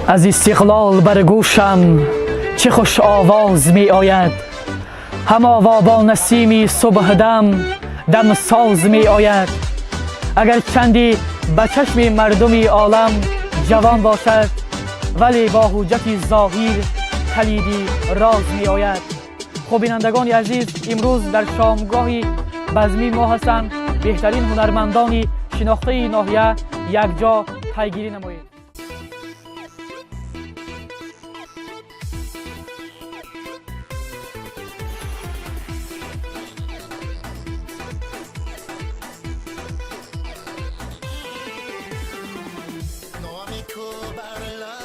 از استقلال بر گوشم چه خوش آواز می آید، هم آوا با نسیمی صبح دم ساز می آید. اگر چندی به چشم مردم عالم جوان باشد، ولی با حجت ظاهر کلیدی راز می آید. خب بینندگان عزیز، امروز در شامگاهی بزمی ما هستند بهترین هنرمندان شناخته ناحیه یک جا پیگیری نمایید. No amico para la